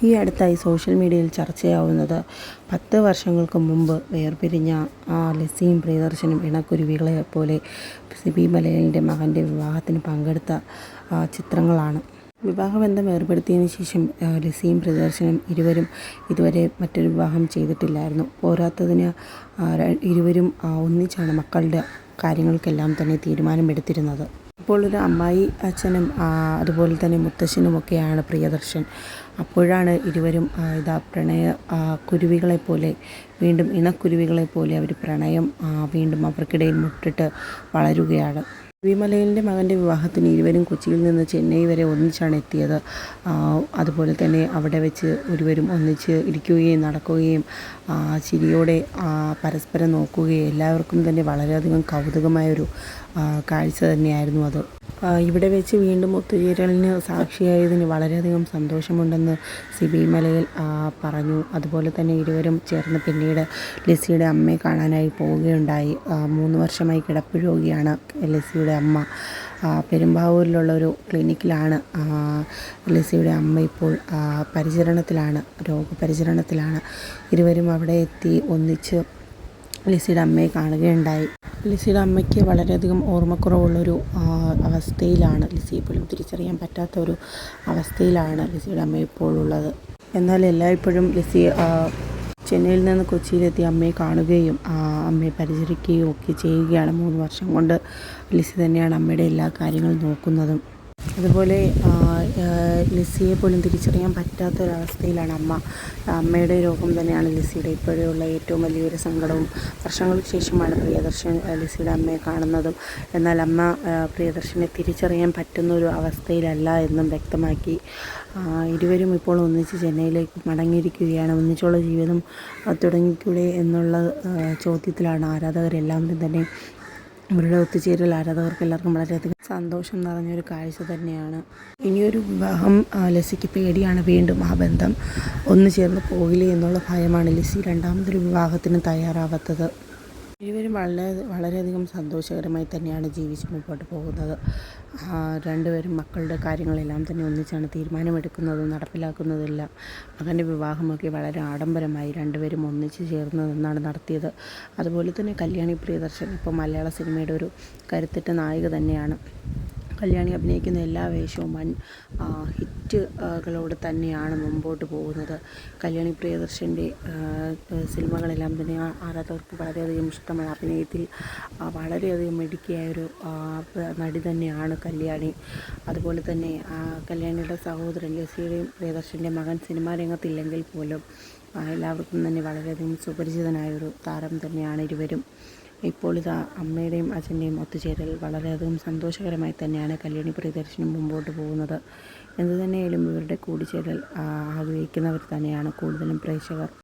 ഈ അടുത്തായി സോഷ്യൽ മീഡിയയിൽ ചർച്ചയാവുന്നത് 10 വർഷങ്ങൾക്ക് മുമ്പ് വേർപിരിഞ്ഞ ലിസിയും പ്രിയദർശനും ഇണക്കുരുവികളെ പോലെ സിബി മലയിലിൻ്റെ മകൻ്റെ വിവാഹത്തിന് പങ്കെടുത്ത ചിത്രങ്ങളാണ്. വിവാഹബന്ധം ഏർപ്പെടുത്തിയതിനു ശേഷം ലിസിയും പ്രിയദർശനും ഇരുവരും ഇതുവരെ മറ്റൊരു വിവാഹം ചെയ്തിട്ടില്ലായിരുന്നു. പോരാത്തതിന് ഇരുവരും ഒന്നിച്ചാണ് മക്കളുടെ കാര്യങ്ങൾക്കെല്ലാം തന്നെ തീരുമാനമെടുത്തിരുന്നത്. ഇപ്പോൾ ഒരു അമ്മായി അച്ഛനും അതുപോലെ തന്നെ മുത്തശ്ശനുമൊക്കെയാണ് പ്രിയദർശൻ. അപ്പോഴാണ് ഇരുവരും പ്രണയ കുരുവികളെപ്പോലെ വീണ്ടും ഇണക്കുരുവികളെപ്പോലെ അവർ പ്രണയം വീണ്ടും അവർക്കിടയിൽ മുട്ടിട്ട് വളരുകയാണ്. സിബി മലയിലിൻ്റെ മകൻ്റെ വിവാഹത്തിന് ഇരുവരും കൊച്ചിയിൽ നിന്ന് ചെന്നൈ വരെ ഒന്നിച്ചാണ് എത്തിയത്. അതുപോലെ തന്നെ അവിടെ വെച്ച് ഇരുവരും ഒന്നിച്ച് ഇരിക്കുകയും നടക്കുകയും ചിരിയോടെ പരസ്പരം നോക്കുകയും എല്ലാവർക്കും തന്നെ വളരെയധികം കൗതുകമായൊരു കാഴ്ച തന്നെയായിരുന്നു അത്. ഇവിടെ വെച്ച് വീണ്ടും ഒത്തുചേരലിന് സാക്ഷിയായതിന് വളരെയധികം സന്തോഷമുണ്ടെന്ന് സിബി മലയിൽ പറഞ്ഞു. അതുപോലെ തന്നെ ഇരുവരും ചേർന്ന് പിന്നീട് ലിസിയുടെ അമ്മയെ കാണാനായി പോവുകയുണ്ടായി. 3 വർഷമായി കിടപ്പ് രോഗിയാണ് ലിസിയുടെ അമ്മ. പെരുമ്പാവൂരിലുള്ള ഒരു ക്ലിനിക്കിലാണ് ലിസിയുടെ അമ്മ ഇപ്പോൾ രോഗപരിചരണത്തിലാണ്. ഇരുവരും അവിടെ എത്തി ഒന്നിച്ച് ലിസിയുടെ അമ്മയെ കാണുകയുണ്ടായി. ലിസിയുടെ അമ്മയ്ക്ക് വളരെയധികം ഓർമ്മക്കുറവുള്ളൊരു അവസ്ഥയിലാണ്, ലിസിയെ പോലും തിരിച്ചറിയാൻ പറ്റാത്ത ഒരു അവസ്ഥയിലാണ് ലിസിയുടെ അമ്മ ഇപ്പോഴുള്ളത്. എന്നാൽ എല്ലായ്പ്പോഴും ലിസി ചെന്നൈയിൽ നിന്ന് കൊച്ചിയിലെത്തി അമ്മയെ കാണുകയും അമ്മയെ പരിചരിക്കുകയും ഒക്കെ ചെയ്യുകയാണ്. 3 വർഷം കൊണ്ട് ലിസി തന്നെയാണ് അമ്മയുടെ എല്ലാ കാര്യങ്ങളും നോക്കുന്നതും. അതുപോലെ ലിസിയെ പോലും തിരിച്ചറിയാൻ പറ്റാത്തൊരവസ്ഥയിലാണ് അമ്മ. അമ്മയുടെ രോഗം തന്നെയാണ് ലിസിയുടെ ഇപ്പോഴുള്ള ഏറ്റവും വലിയൊരു സങ്കടവും. വർഷങ്ങൾക്ക് ശേഷമാണ് പ്രിയദർശൻ ലിസിയുടെ അമ്മയെ കാണുന്നതും. എന്നാൽ അമ്മ പ്രിയദർശനെ തിരിച്ചറിയാൻ പറ്റുന്നൊരു അവസ്ഥയിലല്ല എന്നും വ്യക്തമാക്കി. ഇരുവരും ഇപ്പോൾ ഒന്നിച്ച് ചെന്നൈയിലേക്ക് മടങ്ങിയിരിക്കുകയാണ്. ഒന്നിച്ചുള്ള ജീവിതം തുടങ്ങിക്കൂടെ എന്നുള്ള ചോദ്യത്തിലാണ് ആരാധകരെല്ലാവരും തന്നെ. അവരുടെ ഒത്തുചേരൽ ആരാധകർക്ക് എല്ലാവർക്കും വളരെയധികം സന്തോഷം നിറഞ്ഞൊരു കാഴ്ച തന്നെയാണ്. ഇനിയൊരു വിവാഹം ലിസിക്ക് പേടിയാണ്. വീണ്ടും ആ ബന്ധം ഒന്നു ചേർന്ന് പോകില്ലേ എന്നുള്ള ഭയമാണ് ലിസി രണ്ടാമതൊരു വിവാഹത്തിന് തയ്യാറാവാത്തത്. ഇരുവരും വളരെയധികം സന്തോഷകരമായി തന്നെയാണ് ജീവിച്ച് മുമ്പോട്ട് പോകുന്നത്. രണ്ടുപേരും മക്കളുടെ കാര്യങ്ങളെല്ലാം തന്നെ ഒന്നിച്ചാണ് തീരുമാനമെടുക്കുന്നതും നടപ്പിലാക്കുന്നതെല്ലാം. മകൻ്റെ വിവാഹമൊക്കെ വളരെ ആഡംബരമായി രണ്ടുപേരും ഒന്നിച്ച് ചേർന്ന് നിന്നാണ് നടത്തിയത്. അതുപോലെ തന്നെ കല്യാണി പ്രിയദർശൻ ഇപ്പോൾ മലയാള സിനിമയുടെ ഒരു കരുത്തുറ്റ നായിക തന്നെയാണ്. കല്യാണി അഭിനയിക്കുന്ന എല്ലാ വേഷവും വൻ ഹിറ്റുകളോട് തന്നെയാണ് മുമ്പോട്ട് പോകുന്നത്. കല്യാണി പ്രിയദർശൻ്റെ സിനിമകളെല്ലാം തന്നെ ആരാധകർക്ക് വളരെയധികം ഇഷ്ടമാണ്. അഭിനയത്തിൽ വളരെയധികം മിടുക്കിയായൊരു നടി തന്നെയാണ് കല്യാണി. അതുപോലെ തന്നെ കല്യാണിയുടെ സഹോദരൻ ലിസിയുടെയും പ്രിയദർശൻ്റെ മകൻ സിനിമാ രംഗത്തില്ലെങ്കിൽ പോലും എല്ലാവർക്കും തന്നെ വളരെയധികം സുപരിചിതനായൊരു താരം തന്നെയാണ് ഇരുവരും. ഇപ്പോൾ അമ്മയുടെയും അച്ഛൻ്റെയും ഒത്തുചേരൽ വളരെയധികം സന്തോഷകരമായി തന്നെയാണ് കല്യാണി പ്രിയദർശനും മുമ്പോട്ട് പോകുന്നത്. എന്തുതന്നെയായാലും ഇവരുടെ കൂടിച്ചേരൽ ആഗ്രഹിക്കുന്നവർ തന്നെയാണ് കൂടുതലും പ്രേക്ഷകർ.